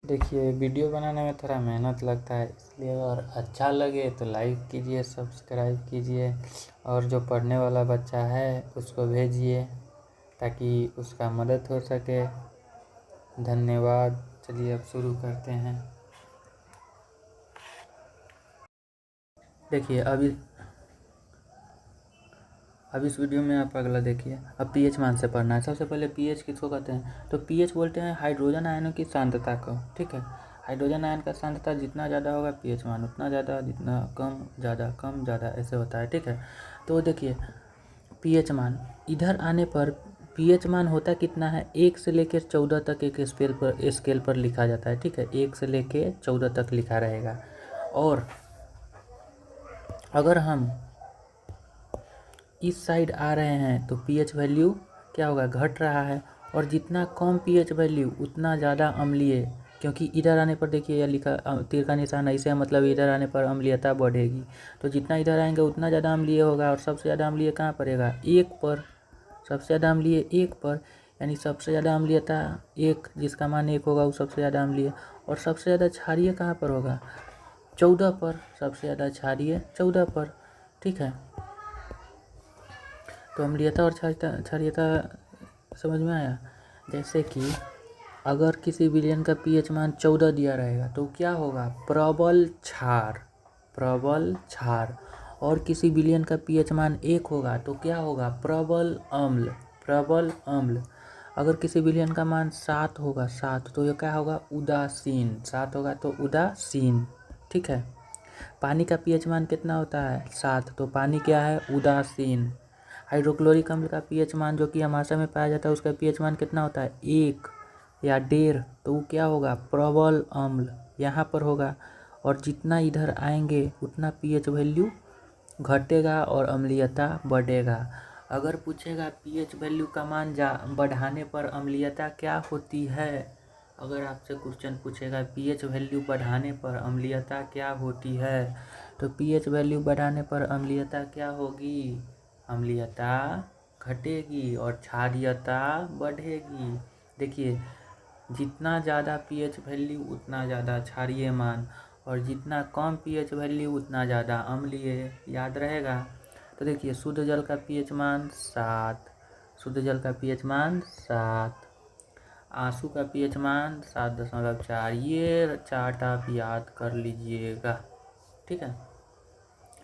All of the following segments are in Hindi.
देखिए, वीडियो बनाने में थोड़ा मेहनत लगता है, इसलिए अगर अच्छा लगे तो लाइक कीजिए, सब्सक्राइब कीजिए और जो पढ़ने वाला बच्चा है उसको भेजिए ताकि उसका मदद हो सके। धन्यवाद। चलिए अब शुरू करते हैं। देखिए अब इस वीडियो में आप अगला देखिए। अब पीएच मान से पढ़ना है। सबसे पहले पीएच किसको कहते हैं? तो पीएच बोलते हैं हाइड्रोजन आयनों की सांद्रता को। ठीक है, हाइड्रोजन आयन का सांद्रता जितना ज़्यादा होगा पीएच मान उतना ज़्यादा, जितना कम ज़्यादा, कम ज़्यादा, ऐसे होता है। ठीक है, तो देखिए पीएच मान इधर आने पर पीएच मान होता कितना है, 1 से लेकर 14 तक एक स्केल पर लिखा जाता है। ठीक है, 1 से लेकर 14 तक लिखा रहेगा। और अगर हम इस साइड आ रहे हैं तो पीएच वैल्यू क्या होगा, घट रहा है। और जितना कम पीएच वैल्यू उतना ज़्यादा अम्लीय, क्योंकि इधर आने पर देखिए यह लिखा तीर का निशान ऐसे है, मतलब इधर आने पर अम्लीयता बढ़ेगी। तो जितना इधर आएंगे उतना ज़्यादा अम्लीय होगा। और सबसे ज़्यादा अम्लीय कहाँ पड़ेगा, 1 पर। सबसे ज़्यादा अम्लीय 1 पर, यानी सबसे ज़्यादा अम्लीयता 1, जिसका मान 1 होगा वो सबसे ज़्यादा अम्लीय। और सबसे ज़्यादा क्षारीय कहाँ पर होगा, 14 पर। सबसे ज़्यादा क्षारीय 14 पर। ठीक है, तो अम्लीयता और क्षारीयता समझ में आया। जैसे कि अगर किसी विलयन का पीएच मान 14 दिया रहेगा तो क्या होगा, प्रबल क्षार, प्रबल क्षार। और किसी विलयन का पीएच मान 1 होगा तो क्या होगा, प्रबल अम्ल, प्रबल अम्ल। अगर किसी विलयन का मान 7 होगा, 7, तो ये क्या होगा, उदासीन। 7 होगा तो उदासीन। ठीक है, पानी का पीएच मान कितना होता है, 7, तो पानी क्या है, उदासीन। हाइड्रोक्लोरिक अम्ल का पीएच मान जो कि अमाशय में पाया जाता है उसका पीएच मान कितना होता है, 1 या 1.5, तो वो क्या होगा, प्रबल अम्ल यहाँ पर होगा। और जितना इधर आएंगे उतना पीएच वैल्यू घटेगा और अम्लीयता बढ़ेगा। अगर पूछेगा पीएच वैल्यू का मान बढ़ाने पर अम्लीयता क्या होती है, अगर आपसे क्वेश्चन पूछेगा पीएच वैल्यू बढ़ाने पर अम्लीयता क्या होती है, तो पीएच वैल्यू बढ़ाने पर अम्लीयता क्या होगी, अम्लीयता घटेगी और क्षारीयता बढ़ेगी। देखिए जितना ज़्यादा पीएच वैल्यू उतना ज़्यादा क्षारीय मान, और जितना कम पीएच वैल्यू उतना ज़्यादा अम्लीय, याद रहेगा। तो देखिए शुद्ध जल का पीएच मान 7, शुद्ध जल का पीएच मान 7, आंसू का पीएच मान 7.4, ये चार्ट आप याद कर लीजिएगा। ठीक है,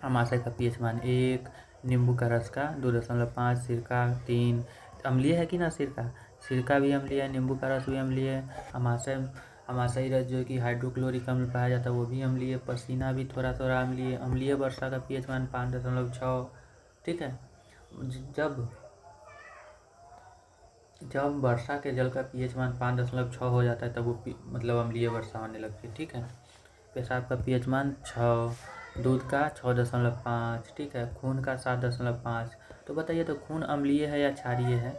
अमाशय का पीएच मान 1, नींबू का रस का 2.5, सिरका 3। अम्लीय है कि ना सिरका, सिरका भी अम्लीय है, नींबू का रस भी अम्लीय है। अमाशयी रस जो कि हाइड्रोक्लोरिक अम्ल पाया जाता है वो भी अम्लीय, पसीना भी थोड़ा थोड़ा अम्लीय। अम्लीय वर्षा का पीएच मान 5.6। ठीक है, जब जब वर्षा के जल का पीएच मान 5.6 हो जाता है तब वो मतलब अम्लीय वर्षा होने लगती है। ठीक है, पेशाब का पीएच मान 6, दूध का 6.5, ठीक है, खून का 7.5। तो बताइए तो खून अम्लीय है या क्षारीय है,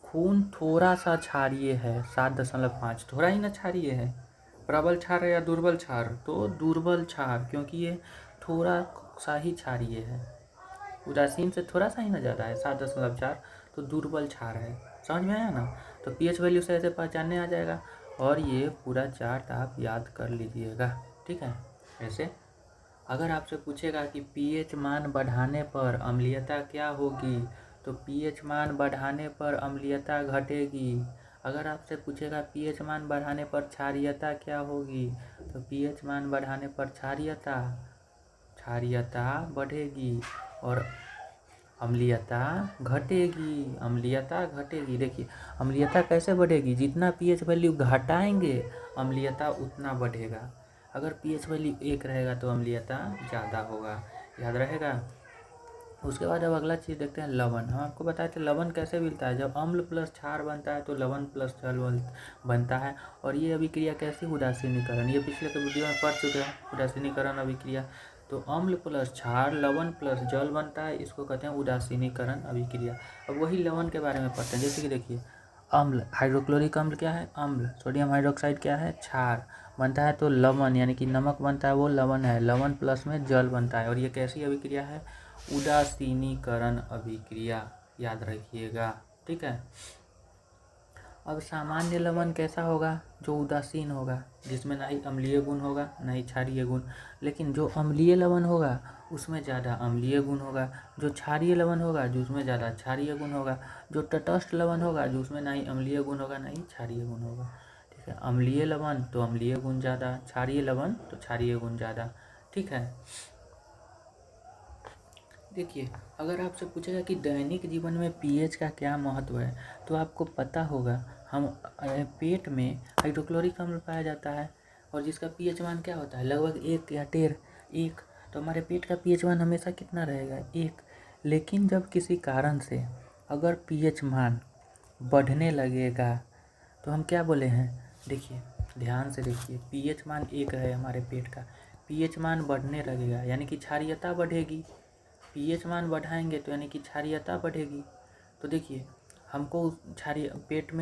खून थोड़ा सा क्षारीय है, 7.5, थोड़ा ही ना क्षारीय है। प्रबल क्षार है या दुर्बल क्षार, तो दुर्बल क्षार, क्योंकि ये थोड़ा सा ही क्षारीय है। उदासीन से थोड़ा सा ही ना ज़्यादा है, 7.4, तो दुर्बल क्षार है। समझ में आया ना। तो पीएच वैल्यू से ऐसे पहचानने आ जाएगा। और ये पूरा चार्ट आप याद कर लीजिएगा। ठीक है, ऐसे अगर आपसे पूछेगा कि पीएच मान बढ़ाने पर अम्लीयता क्या होगी, तो पीएच मान बढ़ाने पर अम्लीयता घटेगी। अगर आपसे पूछेगा पीएच मान बढ़ाने पर क्षारीयता क्या होगी, तो पीएच मान बढ़ाने पर क्षारीयता बढ़ेगी और अम्लीयता घटेगी, अम्लीयता घटेगी। देखिए अम्लीयता कैसे बढ़ेगी, जितना पीएच वैल्यू घटाएंगे अम्लीयता उतना बढ़ेगा। अगर पीएच वैल्यू 1 रहेगा तो अम्लीयता ज़्यादा होगा, याद रहेगा। उसके बाद अब अगला चीज़ देखते हैं, लवण। हम आपको बताए थे लवण कैसे मिलता है, जब अम्ल प्लस क्षार बनता है तो लवण प्लस जल बनता है। और ये अभिक्रिया कैसी, उदासीनीकरण, ये पिछले के वीडियो में पढ़ चुके हैं, उदासीनीकरण अभिक्रिया। तो अम्ल प्लस क्षार, लवण प्लस जल बनता है, इसको कहते हैं उदासीनीकरण अभिक्रिया। अब वही लवण के बारे में पढ़ते हैं। जैसे कि देखिए अम्ल, हाइड्रोक्लोरिक अम्ल क्या है, अम्ल। सोडियम हाइड्रोक्साइड क्या है, क्षार बनता है, तो लवण यानी कि नमक बनता है वो लवण है। लवण प्लस में जल बनता है। और ये कैसी अभिक्रिया है, उदासीनीकरण अभिक्रिया, याद रखिएगा। ठीक है, अब सामान्य लवण कैसा होगा? जो उदासीन होगा, जिसमें ना ही अम्लीय गुण होगा ना ही क्षारीय गुण। लेकिन जो अम्लीय लवण होगा उसमें ज़्यादा अम्लीय गुण होगा, जो क्षारीय लवण होगा जो उसमें ज़्यादा क्षारीय गुण होगा, जो तटस्थ लवण होगा जो उसमें ना ही अम्लीय गुण होगा ना ही क्षारीय गुण होगा। ठीक है, अम्लीय लवण तो अम्लीय गुण ज़्यादा, क्षारीय लवण तो क्षारीय गुण ज़्यादा। ठीक है, देखिए अगर आपसे पूछेगा कि दैनिक जीवन में पीएच का क्या महत्व है, तो आपको पता होगा हम पेट में हाइड्रोक्लोरिक अम्ल पाया जाता है और जिसका पीएच मान क्या होता है, लगभग 1 या 1.5। तो हमारे पेट का पीएच मान हमेशा कितना रहेगा? 1। लेकिन जब किसी कारण से अगर पीएच मान बढ़ने लगेगा तो हम क्या बोले हैं? देखिए ध्यान से देखिए, पीएच मान 1 है हमारे पेट का, पीएच मान बढ़ने लगेगा यानी कि क्षारीयता बढ़ेगी। पीएच मान बढ़ाएंगे तो यानी कि क्षारीयता बढ़ेगी। तो देखिए हमको क्षारीय पेट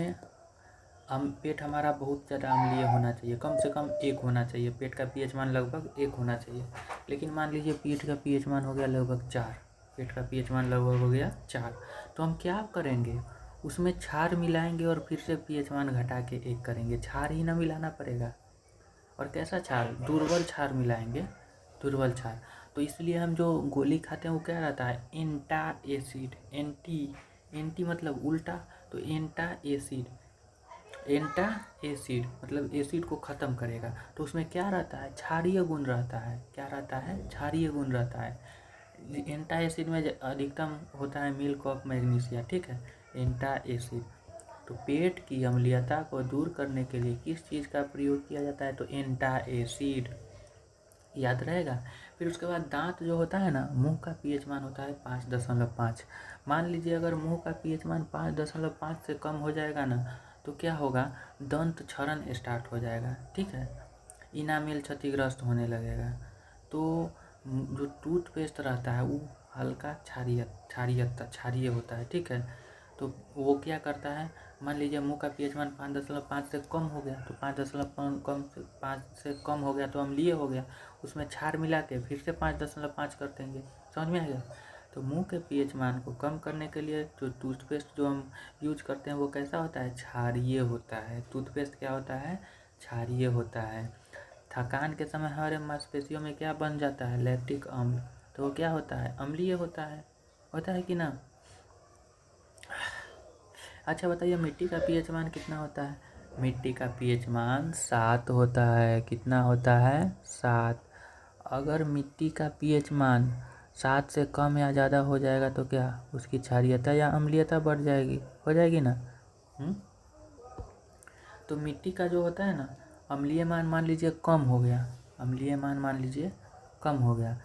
हमारा बहुत ज़्यादा अम्लीय होना चाहिए, कम से कम 1 होना चाहिए, पेट का पीएच मान लगभग 1 होना चाहिए। लेकिन मान लीजिए पेट का पीएच मान हो गया लगभग 4, पेट का पीएच मान लगभग हो गया 4, तो हम क्या करेंगे? उसमें क्षार मिलाएंगे और फिर से पीएच मान घटा के 1 करेंगे। क्षार ही ना मिलाना पड़ेगा, और कैसा क्षार? दुर्बल क्षार मिलाएंगे, दुर्बल क्षार। तो इसलिए हम जो गोली खाते हैं वो क्या रहता है? एंटा एसिड। एंटी मतलब उल्टा, तो एंटा एसिड मतलब एसिड को ख़त्म करेगा। तो उसमें क्या रहता है? क्षारीय गुण रहता है। क्या रहता है? क्षारीय गुण रहता है। एंटा एसिड में अधिकतम होता है मिल्क ऑफ मैग्नीशिया। ठीक है, एंटा एसिड। तो पेट की अम्लीयता को दूर करने के लिए किस चीज़ का प्रयोग किया जाता है? तो एंटा एसिड, याद रहेगा। फिर उसके बाद दांत जो होता है ना, मुंह का पीएच मान होता है 5.5। मान लीजिए अगर मुंह का पीएच मान 5.5 से कम हो जाएगा ना, तो क्या होगा? दंत क्षरण स्टार्ट हो जाएगा। ठीक है, इनामेल क्षतिग्रस्त होने लगेगा। तो जो टूथपेस्ट रहता है वो हल्का क्षारीय होता है। ठीक है, तो वो क्या करता है? मान लीजिए मुंह का पीएच मान 5.5 से कम हो गया, तो 5 से कम हो गया तो अम्लीय हो गया, उसमें क्षार मिला के फिर से 5.5 कर देंगे। समझ में आ गया? तो मुंह के पीएच मान को कम करने के लिए जो टूथपेस्ट जो हम यूज करते हैं वो कैसा होता है? क्षारीय होता है। टूथपेस्ट क्या होता है? क्षारीय होता है। थकान के समय हमारे मांसपेशियों में क्या बन जाता है? लैक्टिक अम्ल। तो वो क्या होता है? अम्लीय होता है कि ना? अच्छा बताइए, मिट्टी का पीएच मान कितना होता है? मिट्टी का पीएच मान 7 होता है। कितना होता है? 7। अगर मिट्टी का पीएच मान 7 से कम या ज़्यादा हो जाएगा तो क्या उसकी क्षारीयता या अम्लीयता बढ़ जाएगी? हो जाएगी ना? तो मिट्टी का जो होता है ना, अम्लीय मान मान लीजिए कम हो गया, अम्लीय मान मान लीजिए कम हो गया,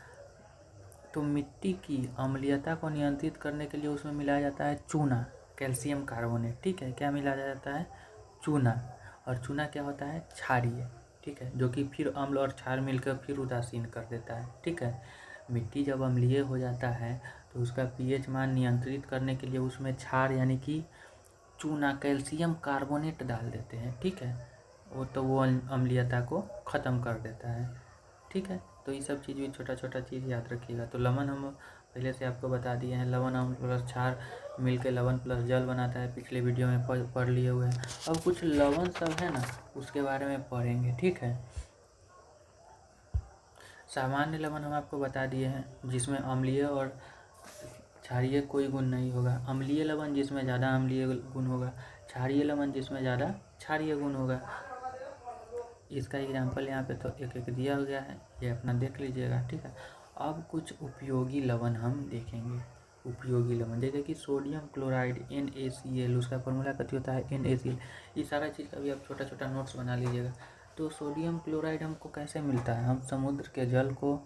तो मिट्टी की अम्लीयता को नियंत्रित करने के लिए उसमें मिलाया जाता है चूना, कैल्शियम कार्बोनेट। ठीक है, क्या मिलाया जाता है? चूना। और चूना क्या होता है? क्षारीय। ठीक है, जो कि फिर अम्ल और क्षार मिलकर फिर उदासीन कर देता है। ठीक है, मिट्टी जब अम्लीय हो जाता है तो उसका पीएच मान नियंत्रित करने के लिए उसमें क्षार यानी कि चूना, कैल्शियम कार्बोनेट डाल देते हैं। ठीक है, वो अम्लीयता को ख़त्म कर देता है। ठीक है, तो ये सब चीज़ भी छोटा छोटा चीज़ याद रखिएगा। तो लवण हम पहले से आपको बता दिए हैं, लवण अम्ल प्लस क्षार मिलकर लवण प्लस जल बनाता है, पिछले वीडियो में पढ़ लिए हुए हैं। अब कुछ लवण सब है ना उसके बारे में पढ़ेंगे। ठीक है, सामान्य लवण हम आपको बता दिए हैं जिसमें अम्लीय और क्षारीय कोई गुण नहीं होगा। अम्लीय लवण जिसमें ज़्यादा अम्लीय गुण होगा, क्षारीय लवण जिसमें ज़्यादा क्षारीय गुण होगा। इसका एग्जाम्पल यहाँ पे तो एक एक दिया गया है, ये अपना देख लीजिएगा। ठीक है, अब कुछ उपयोगी लवण हम देखेंगे। उपयोगी लवण जैसे कि सोडियम क्लोराइड NaCl, उसका फॉर्मूला कथी होता है? NaCl। ये सारा चीज़ का भी आप छोटा छोटा नोट्स बना लीजिएगा। तो सोडियम क्लोराइड हमको कैसे मिलता है? हम समुद्र के जल को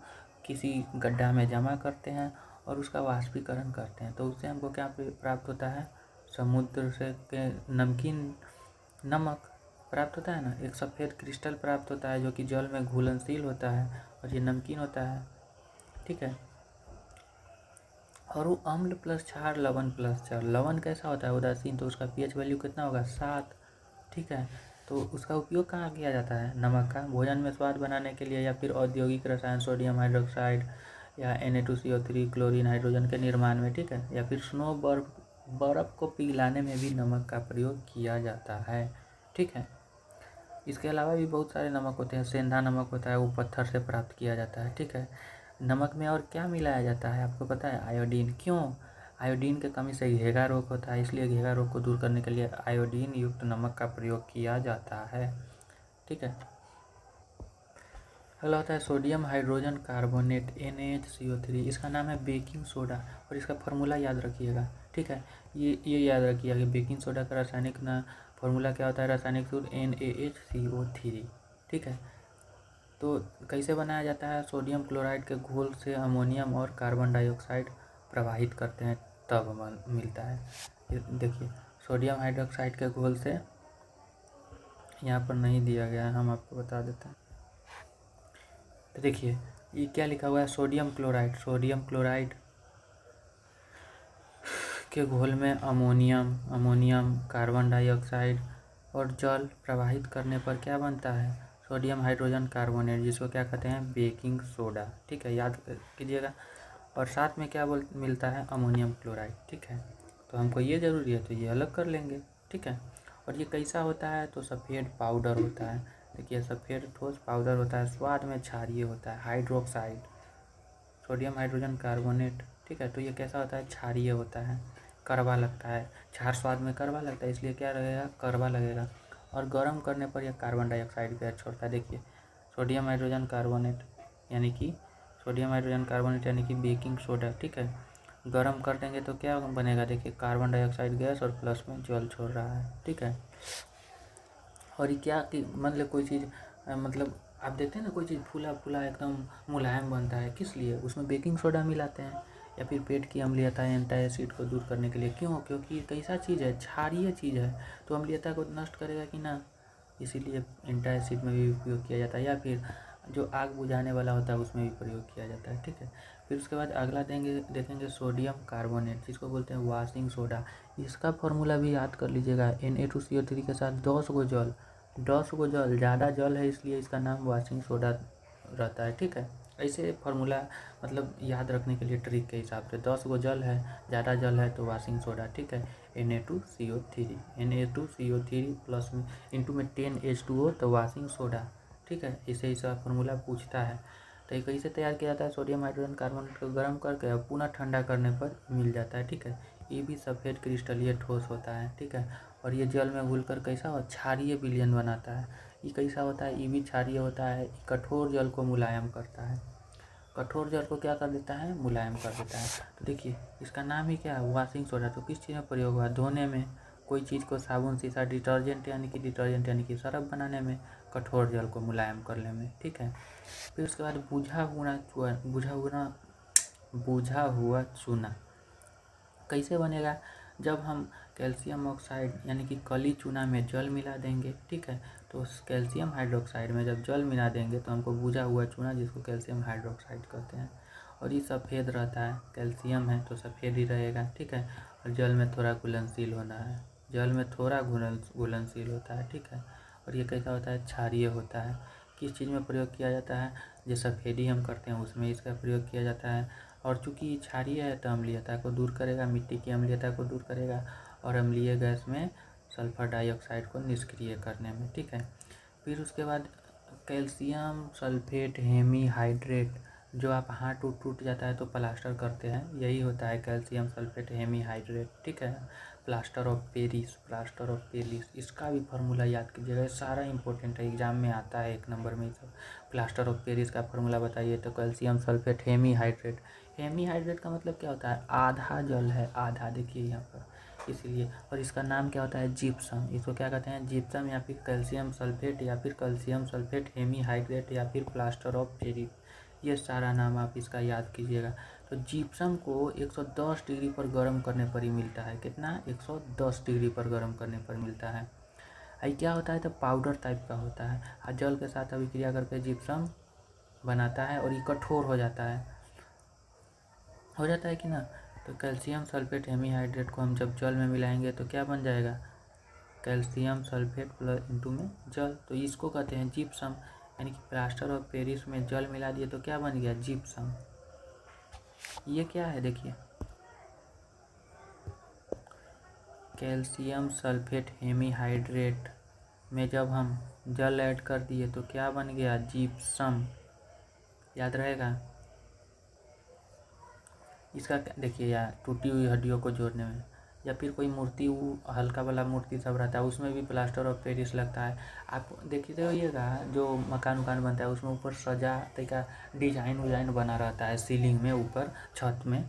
किसी गड्ढा में जमा करते हैं और उसका वाष्पीकरण करते हैं, तो उससे हमको क्या प्राप्त होता है? समुद्र से के नमकीन नमक प्राप्त होता है ना, एक सफ़ेद क्रिस्टल प्राप्त होता है जो कि जल में घुलनशील होता है और ये नमकीन होता है। ठीक है, और वो अम्ल प्लस क्षार, लवण प्लस क्षार। लवण कैसा होता है? उदासीन, तो उसका पीएच वैल्यू कितना होगा? 7। ठीक है, तो उसका उपयोग कहाँ किया जाता है? नमक का भोजन में स्वाद बनाने के लिए, या फिर औद्योगिक रसायन सोडियम हाइड्रोक्साइड या Na2CO3 क्लोरीन हाइड्रोजन के निर्माण में। ठीक है, या फिर स्नो बर्फ बर्फ़ को पिघलाने में भी नमक का प्रयोग किया जाता है। ठीक है, इसके अलावा भी बहुत सारे नमक होते हैं। सेंधा नमक होता है, वो पत्थर से प्राप्त किया जाता है। ठीक है, नमक में और क्या मिलाया जाता है आपको पता है? आयोडीन। क्यों? आयोडीन की कमी से घेगा रोग होता है, इसलिए घेगा रोग को दूर करने के लिए आयोडीन युक्त नमक का प्रयोग किया जाता है। ठीक है, अगला होता है सोडियम हाइड्रोजन कार्बोनेट NaHCO3। इसका नाम है बेकिंग सोडा और इसका फार्मूला याद रखिएगा। ठीक है, ये याद रखिएगा कि बेकिंग सोडा का रासायनिक फार्मूला क्या होता है? रासायनिक सूत्र NaHCO3। ठीक है, तो कैसे बनाया जाता है? सोडियम क्लोराइड के घोल से अमोनियम और कार्बन डाइऑक्साइड प्रवाहित करते हैं तब मिलता है। देखिए, सोडियम हाइड्रोक्साइड के घोल से, यहाँ पर नहीं दिया गया है, हम आपको बता देते हैं। तो देखिए, ये क्या लिखा हुआ है? सोडियम क्लोराइड के घोल में अमोनियम कार्बन डाइऑक्साइड और जल प्रवाहित करने पर क्या बनता है? सोडियम हाइड्रोजन कार्बोनेट, जिसको क्या कहते हैं? Baking soda. ठीक है, याद कीजिएगा। और साथ में क्या मिलता है? Ammonium chloride. ठीक है, तो हमको ये ज़रूरी है तो ये अलग कर लेंगे। ठीक है, और ये कैसा होता है? तो सफ़ेद पाउडर होता है। देखिए, सफ़ेद ठोस पाउडर होता है, स्वाद में क्षारीय होता है। Hydroxide, sodium hydrogen carbonate. ठीक है, तो ये कैसा होता है? क्षारीय होता है, कड़वा लगता है। क्षार स्वाद में कड़वा लगता है, इसलिए क्या लगेगा? कड़वा लगेगा। और गर्म करने पर यह कार्बन डाइऑक्साइड गैस छोड़ता है। देखिए, सोडियम हाइड्रोजन कार्बोनेट यानी कि बेकिंग सोडा। ठीक है, गर्म कर देंगे तो क्या बनेगा? देखिए, कार्बन डाइऑक्साइड गैस और प्लस में जल छोड़ रहा है। ठीक है, और ये क्या कि मतलब कोई चीज़ मतलब आप देखते हैं ना, कोई चीज़ फूला फूला एकदम मुलायम बनता है, किस लिए? उसमें बेकिंग सोडा मिलाते हैं। या फिर पेट की अम्लीयता एंटासिड को दूर करने के लिए। क्यों? क्योंकि ये कैसा चीज़ है? क्षारीय चीज़ है, तो अम्लीयता को नष्ट करेगा कि ना, इसीलिए एंटासिड में भी उपयोग किया जाता है। या फिर जो आग बुझाने वाला होता है उसमें भी प्रयोग किया जाता है। ठीक है, फिर उसके बाद अगला देखेंगे सोडियम कार्बोनेट, जिसको बोलते हैं वॉशिंग सोडा। इसका फॉर्मूला भी याद कर लीजिएगा। Na2CO3 के साथ 10 गो जल ज़्यादा जल है, इसलिए इसका नाम वॉशिंग सोडा रहता है। ठीक है, ऐसे फार्मूला मतलब याद रखने के लिए ट्रिक के हिसाब से 10 गो जल है, ज़्यादा जल है तो वॉशिंग सोडा। ठीक है, Na2CO3 प्लस में इंटू में 10H2O तो वॉशिंग सोडा। ठीक है, इसे इसका फार्मूला पूछता है। तो ये कैसे तैयार किया जाता है? सोडियम हाइड्रोजन कार्बोनेट को गर्म करके और पुनः ठंडा करने पर मिल जाता है। ठीक है, ये भी सफ़ेद क्रिस्टलीय ठोस होता है। ठीक है, और ये जल में घुलकर कैसा हो? क्षारीय विलयन बनाता है। ये कैसा होता है? ये भी क्षारीय होता है। कठोर जल को मुलायम करता है। कठोर जल को क्या कर देता है? मुलायम कर देता है। तो देखिए, इसका नाम ही क्या है? Washing soda. तो किस चीज़ में प्रयोग हुआ? धोने में। कोई चीज़ को साबुन सीसा डिटर्जेंट यानी कि सरफ बनाने में, कठोर जल को मुलायम करने में। ठीक है, फिर उसके बाद बुझा हुआ चूना कैसे बनेगा? जब हम कैल्शियम ऑक्साइड यानी कि कली चूना में जल मिला देंगे। ठीक है, तो उस कैल्शियम हाइड्रोक्साइड में जब जल मिला देंगे तो हमको बुझा हुआ चूना, जिसको कैल्शियम हाइड्रोक्साइड कहते हैं। और ये सफ़ेद रहता है, कैल्शियम है तो सफ़ेद ही रहेगा। ठीक है, और जल में थोड़ा घुलनशील होता है। ठीक है, और ये कैसा होता है? क्षारीय होता है। किस चीज़ में प्रयोग किया जाता है? जो सफ़ेदी हम करते हैं उसमें इसका प्रयोग किया जाता है। और चूँकि क्षारीय है तो अम्लीयता को दूर करेगा, मिट्टी की अम्लीयता को दूर करेगा और अम्लीय गैस में सल्फर डाइऑक्साइड को निष्क्रिय करने में। ठीक है, फिर उसके बाद कैल्शियम सल्फेट हेमीहाइड्रेट, जो आप हाथ टूट जाता है तो प्लास्टर करते हैं, यही होता है कैल्शियम सल्फेट हेमीहाइड्रेट। ठीक है, प्लास्टर ऑफ पेरिस, इसका भी फार्मूला याद कीजिएगा। सारा इंपॉर्टेंट है, एग्जाम में आता है 1 नंबर में। सब प्लास्टर ऑफ पेरिस का फार्मूला बताइए तो कैल्शियम सल्फेट हेमीहाइड्रेट का मतलब क्या होता है? आधा जल है, आधा। देखिए यहाँ पर, इसीलिए। और इसका नाम क्या होता है? जिप्सम। इसको क्या कहते हैं? जिप्सम या फिर कैल्शियम सल्फेट या फिर कैल्शियम सल्फेट हेमीहाइड्रेट या फिर प्लास्टर ऑफ पेरिस, ये सारा नाम आप इसका याद कीजिएगा। तो जिप्सम को 110 डिग्री पर गर्म करने पर ही मिलता है। कितना? 110 डिग्री पर गर्म करने पर मिलता है। ये क्या होता है? तो पाउडर टाइप का होता है, और जल के साथ अभिक्रिया करके जिप्सम बनाता है और ये कठोर हो जाता है कि ना। तो कैल्शियम सल्फेट हेमीहाइड्रेट को हम जब जल में मिलाएंगे तो क्या बन जाएगा? कैल्शियम सल्फेट प्लस इंटू में जल, तो इसको कहते हैं जिप्सम। यानी कि प्लास्टर ऑफ पेरिस में जल मिला दिए तो क्या बन गया? जिप्सम। ये क्या है? देखिए, कैल्शियम सल्फेट हेमीहाइड्रेट में जब हम जल ऐड कर दिए तो क्या बन गया, जिप्सम। याद रहेगा इसका। देखिए यार, टूटी हुई हड्डियों को जोड़ने में, या फिर कोई मूर्ति, वो हल्का वाला मूर्ति सब रहता है उसमें भी प्लास्टर ऑफ पेरिस लगता है। आप देखते होइएगा जो मकान उकान बनता है उसमें ऊपर सजा तरीका डिजाइन विजाइन बना रहता है सीलिंग में, ऊपर छत में,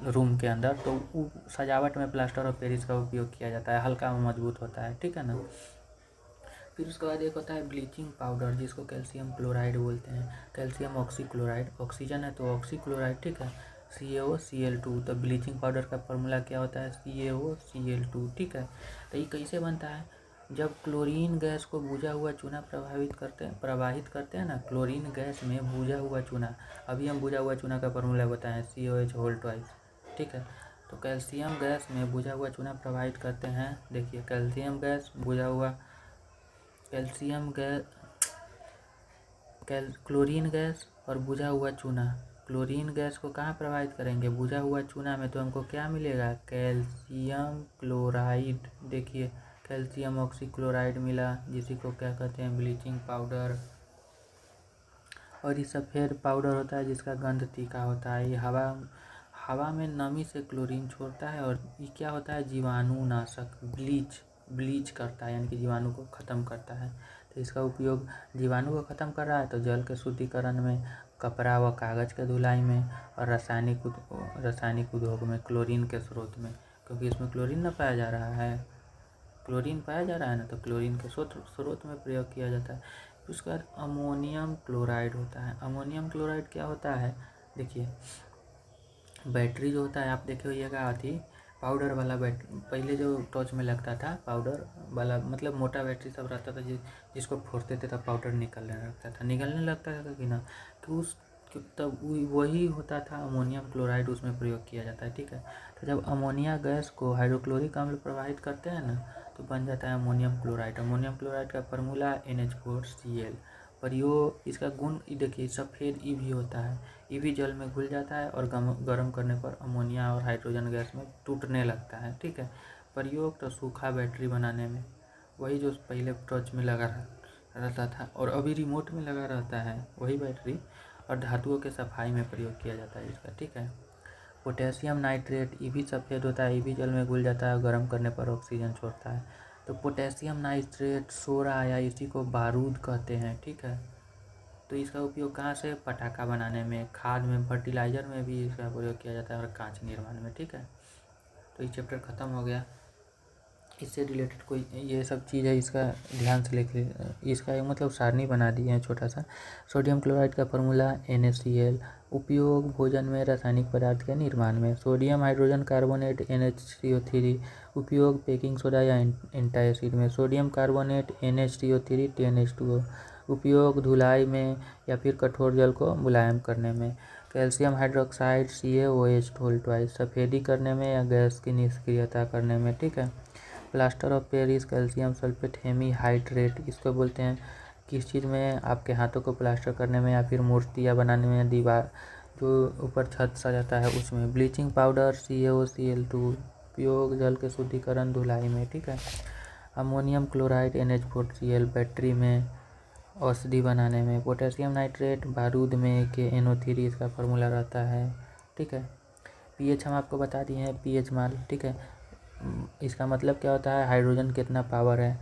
रूम के अंदर, तो वो सजावट में प्लास्टर ऑफ पेरिस का उपयोग किया जाता है, हल्का मजबूत होता है, ठीक है ना। फिर उसके बाद एक होता है ब्लीचिंग पाउडर, जिसको कैल्शियम क्लोराइड बोलते हैं, कैल्शियम ऑक्सीक्लोराइड, ऑक्सीजन है तो ऑक्सीक्लोराइड, ठीक है, CaOCl2। तो ब्लीचिंग पाउडर का फॉर्मूला क्या होता है, CaOCl2, ठीक है। तो ये कैसे बनता है, जब क्लोरीन गैस को बुझा हुआ चूना प्रवाहित करते हैं ना, क्लोरीन गैस में बुझा हुआ चूना, अभी हम बुझा हुआ चूना का फॉर्मूला बताएं, COH2, ठीक है। तो कैल्शियम गैस में बुझा हुआ चूना प्रवाहित करते हैं, देखिए कैल्शियम गैस बुझा हुआ, कैल्शियम गैस, क्लोरीन गैस और बुझा हुआ चूना, क्लोरीन गैस को कहाँ प्रवाहित करेंगे, बुझा हुआ चूना में, तो हमको क्या मिलेगा, कैल्शियम क्लोराइड। देखिए कैल्शियम ऑक्सीक्लोराइड मिला, जिसी को क्या कहते हैं, ब्लीचिंग पाउडर। और ये सफ़ेद पाउडर होता है जिसका गंध तीखा होता है, ये हवा में नमी से क्लोरीन छोड़ता है, और ये क्या होता है, जीवाणुनाशक, ब्लीच करता है, यानी कि जीवाणु को ख़त्म करता है। तो इसका उपयोग जीवाणु को ख़त्म कर रहा है, तो जल के शुद्धिकरण में, कपड़ा व कागज़ के धुलाई में, और रासायनिक उद्योग में क्लोरीन के स्रोत में, क्योंकि इसमें क्लोरीन न पाया जा रहा है, क्लोरीन पाया जा रहा है ना, तो क्लोरीन के स्रोत में प्रयोग किया जाता है। फिर उसके बाद अमोनियम क्लोराइड होता है। अमोनियम क्लोराइड क्या होता है, देखिए बैटरी जो होता है, आप देखे होइएगा अथी पाउडर वाला बैटरी, पहले जो टॉर्च में लगता था पाउडर वाला, मतलब मोटा बैटरी सब रहता था, जिसको फोड़ते थे तब पाउडर निकलने लगता था कि ना, कि तब वही होता था अमोनियम क्लोराइड, उसमें प्रयोग किया जाता है, ठीक है। तो जब अमोनिया गैस को हाइड्रोक्लोरिक अम्ल प्रवाहित करते हैं ना, तो बन जाता है अमोनियम क्लोराइड। अमोनियम क्लोराइड का फार्मूला NH4Cl। प्रयोग, इसका गुण देखिए, सफ़ेद ई भी होता है, ई भी जल में घुल जाता है, और गर्म करने पर अमोनिया और हाइड्रोजन गैस में टूटने लगता है, ठीक है। प्रयोग तो सूखा बैटरी बनाने में, वही जो पहले टॉर्च में लगा रहता था और अभी रिमोट में लगा रहता है, वही बैटरी, और धातुओं के सफाई में प्रयोग किया जाता है इसका, ठीक है। पोटेशियम नाइट्रेट, ये भी सफ़ेद होता है, ये भी जल में घुल जाता है, गर्म करने पर ऑक्सीजन छोड़ता है। तो पोटेशियम नाइट्रेट सोडा, या इसी को बारूद कहते हैं, ठीक है। तो इसका उपयोग कहाँ से, पटाखा बनाने में, खाद में, फर्टिलाइज़र में भी इसका प्रयोग किया जाता है, और कांच निर्माण में, ठीक है। तो ये चैप्टर ख़त्म हो गया। इससे रिलेटेड कोई ये सब चीज़ है, इसका ध्यान से लिख, इसका एक मतलब सारणी बना दिए हैं छोटा सा। सोडियम क्लोराइड का फॉर्मूला NaCl। उपयोग भोजन में, रासायनिक पदार्थ के निर्माण में। Sodium hydrogen carbonate NH3O3। उपयोग बेकिंग सोडा या एंटासिड में। Sodium carbonate NH3O3 10H2O। उपयोग धुलाई में या फिर कठोर जल को मुलायम करने में। कैल्शियम हाइड्रोक्साइड CaOH2 सफ़ेदी करने में या गैस की निष्क्रियता करने में, ठीक है। Plaster of Paris calcium sulphate hemihydrate, इसको बोलते हैं किस चीज़ में, आपके हाथों को प्लास्टर करने में, या फिर मूर्तियाँ बनाने में, दीवार जो ऊपर छत सजाता है उसमें। Bleaching powder CaOCl2। उपयोग जल के शुद्धिकरण, धुलाई में, ठीक है। अमोनियम क्लोराइड NH4Cl बैटरी में, औषधि बनाने में। पोटेशियम नाइट्रेट बारूद में, KNO3 इसका फार्मूला रहता है, ठीक है। pH हम आपको बता दिए हैं, pH मान, ठीक है। इसका मतलब क्या होता है, हाइड्रोजन कितना पावर है,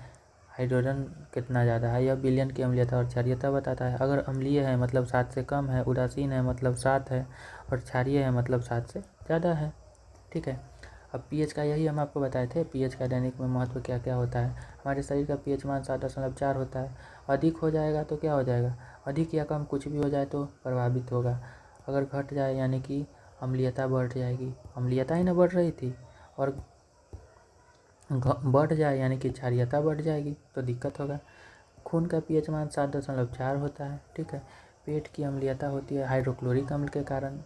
हाइड्रोजन कितना ज़्यादा है, यह विलयन की अम्लीयता और क्षारीयता बताता है। अगर अम्लीय है मतलब 7 से कम है, उदासीन है मतलब 7 है, और क्षारीय है मतलब 7 से ज़्यादा है, ठीक है। अब pH का यही हम आपको बताए थे, pH का दैनिक में महत्व क्या क्या होता है। हमारे शरीर का pH मान 7.4 होता है। अधिक हो जाएगा तो क्या हो जाएगा, अधिक या कम कुछ भी हो जाए तो प्रभावित होगा। अगर घट जाए यानी कि अम्लीयता बढ़ जाएगी, अम्लीयता ही ना बढ़ रही थी, और बढ़ जाए यानी कि क्षारीयता बढ़ जाएगी तो दिक्कत होगा। खून का pH मान 7.4 होता है, ठीक है। पेट की अम्लीयता होती है हाइड्रोक्लोरिक अम्ल के कारण।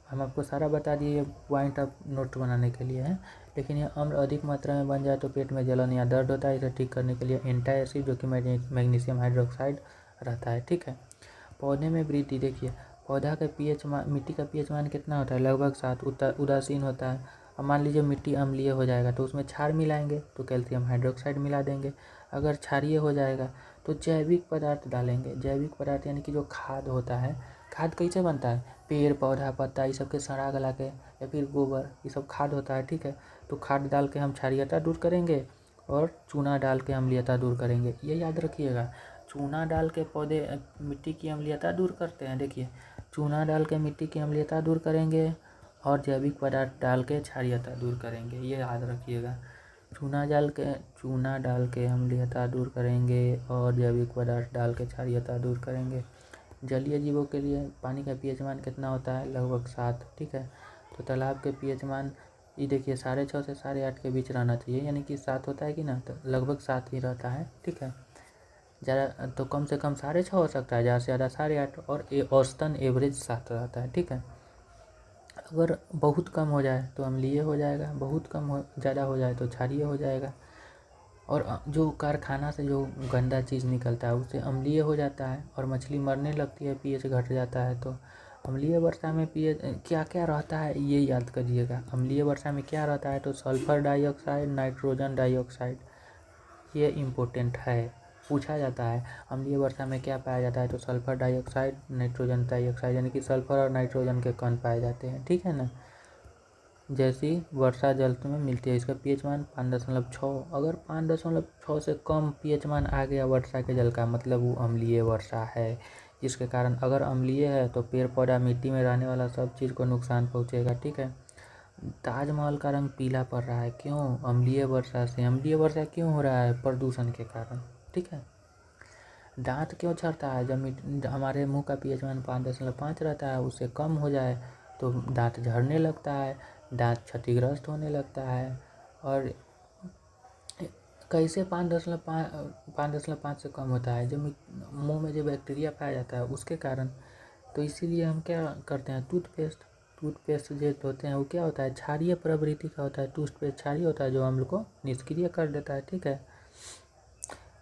हम आपको सारा बता दिए, ये पॉइंट आप नोट बनाने के लिए है। लेकिन ये अम्ल अधिक मात्रा में बन जाए तो पेट में जलन या दर्द होता है। इसे ठीक करने के लिए एंटासिड, जो कि मैग्नीशियम हाइड्रोक्साइड रहता है, ठीक है। पौधे में वृद्धि, देखिए पौधा का pH मान, मिट्टी का pH मान कितना होता है, लगभग 7, उदासीन होता है। अब मान लीजिए मिट्टी अम्लीय हो जाएगा तो उसमें क्षार मिलाएंगे तो कैल्शियम हाइड्रोक्साइड मिला देंगे। अगर क्षारीय हो जाएगा तो जैविक पदार्थ डालेंगे। जैविक पदार्थ यानी कि जो खाद होता है, खाद कैसे बनता है, पेड़ पौधा पत्ता ये सब के सड़ा गला के या फिर गोबर, ये सब खाद होता है, ठीक है। तो खाद डाल के हम क्षारीयता दूर करेंगे और चूना डाल के अम्लीयता दूर करेंगे। ये याद रखिएगा, चूना डाल के पौधे मिट्टी की अम्लीयता दूर करते हैं। देखिए, चूना डाल के मिट्टी की अम्लीयता दूर करेंगे और जैविक पदार्थ डाल के क्षारीयता दूर करेंगे। ये याद रखिएगा, चूना डाल के अम्लीयता दूर करेंगे और जैविक पदार्थ डाल के क्षारीयता दूर करेंगे। जलीय जीवों के लिए पानी का पीएच मान कितना होता है, लगभग 7, ठीक है। तो तालाब के पीएच मान ये देखिए 6.5 से 8.5 के बीच रहना चाहिए, यानी कि 7 होता है कि ना, तो लगभग 7 ही रहता है, ठीक है। ज़्यादा तो कम से कम 6.5 हो सकता है, ज़्यादा से ज़्यादा 8.5, और औसतन एवरेज 7 रहता है, ठीक है। अगर बहुत कम हो जाए तो अम्लीय हो जाएगा, बहुत कम हो ज़्यादा हो जाए तो क्षारीय हो जाएगा। और जो कारखाना से जो गंदा चीज़ निकलता है उससे अम्लीय हो जाता है और मछली मरने लगती है, पीएच घट जाता है। तो अम्लीय वर्षा में पीएच क्या क्या रहता है ये याद करिएगा। अम्लीय वर्षा में क्या रहता है, तो सल्फर डाइऑक्साइड, नाइट्रोजन डाइऑक्साइड, ये इम्पोर्टेंट है, पूछा जाता है। अम्लीय वर्षा में क्या पाया जाता है, तो सल्फर डाइऑक्साइड, नाइट्रोजन डाइऑक्साइड, यानी कि सल्फर और नाइट्रोजन के कण पाए जाते हैं, ठीक है ना। जैसी वर्षा जल में मिलती है, इसका पीएच मान 5.6। अगर 5.6 से कम पीएच मान आ गया वर्षा के जल का, मतलब वो अम्लीय वर्षा है। जिसके कारण अगर अम्लीय है तो पेड़ पौधा मिट्टी में रहने वाला सब चीज़ को नुकसान पहुँचेगा, ठीक है। ताजमहल का रंग पीला पड़ रहा है, क्यों, अम्लीय वर्षा से। अम्लीय वर्षा क्यों हो रहा है, प्रदूषण के कारण, ठीक है। दांत क्यों झड़ता है, जब हमारे मुंह का पीएच मान 5.5 रहता है, उससे कम हो जाए तो दांत झड़ने लगता है, दांत क्षतिग्रस्त होने लगता है। और कैसे 5.5 से कम होता है, जब मुंह में जो बैक्टीरिया पाया जाता है उसके कारण। तो इसीलिए हम क्या करते हैं, टूथपेस्ट जो होते हैं वो क्या होता है, क्षारीय प्रवृत्ति का होता है। टूथपेस्ट क्षारीय होता है जो अम्ल को निष्क्रिय कर देता है, ठीक है।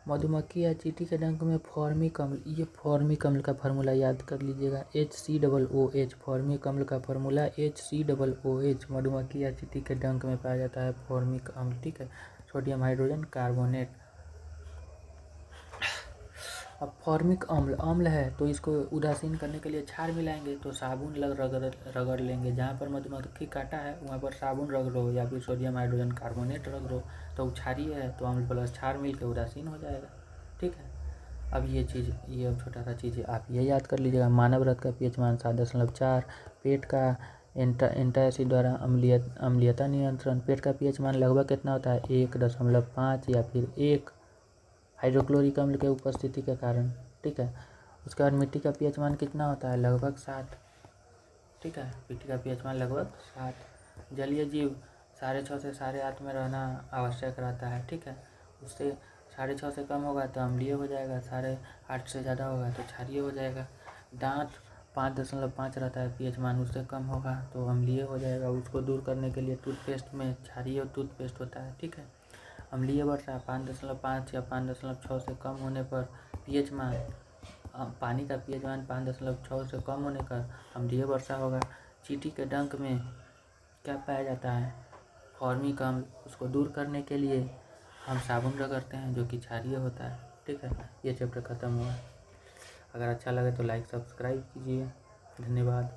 मधुमक्खी या चींटी के डंक में फॉर्मिक अम्ल, ये फॉर्मिक अम्ल का फार्मूला याद कर लीजिएगा, HCOOH। फॉर्मिक अम्ल का फार्मूला HCOOH। मधुमक्खी या चींटी के डंक में पाया जाता है फॉर्मिक अम्ल, ठीक है। Sodium hydrogen carbonate. अब फॉर्मिक अम्ल है तो इसको उदासीन करने के लिए क्षार मिलाएंगे, तो साबुन रगड़ लेंगे। जहाँ पर मधुमक्खी काटा है वहाँ पर साबुन रगड़ो या फिर सोडियम हाइड्रोजन कार्बोनेट रगड़ो, तो क्षारीय है तो अम्ल प्लस क्षार मिलकर उदासीन हो जाएगा, ठीक है। अब ये अब छोटा सा चीज़ है, आप ये याद कर लीजिएगा। मानव रक्त का पीएच मान 7.4। पेट का एंटासिड द्वारा अम्लीयता नियंत्रण। पेट का पीएच मान लगभग कितना होता है, 1.5 या फिर 1, हाइड्रोक्लोरिक अम्ल के उपस्थिति के कारण, ठीक है। उसके बाद मिट्टी का पीएच मान कितना होता है, लगभग 7, ठीक है। मिट्टी का पीएच मान लगभग 7। जलीय जीव 6.5 से 8.5 में रहना आवश्यक रहता है, ठीक है। उससे 6.5 से कम होगा तो अम्लीय हो जाएगा, 8.5 से ज़्यादा होगा तो क्षारीय हो जाएगा। दांत 5.5 रहता है पीएच मान, उससे कम होगा तो अम्लीय हो जाएगा। उसको दूर करने के लिए टूथपेस्ट में क्षारीय टूथपेस्ट होता है, ठीक है। अम्लीय वर्षा 5.5 या 5.6 से कम होने पर पीएच मान, पानी का पीएच मान 5.6 से कम होने पर अम्लीय वर्षा होगा। चींटी के डंक में क्या पाया जाता है, फॉर्मिक अम्ल। उसको दूर करने के लिए हम साबुन रगड़ते हैं जो कि क्षारीय होता है, ठीक है। ये चैप्टर ख़त्म हुआ। अगर अच्छा लगे तो लाइक सब्सक्राइब कीजिए, धन्यवाद।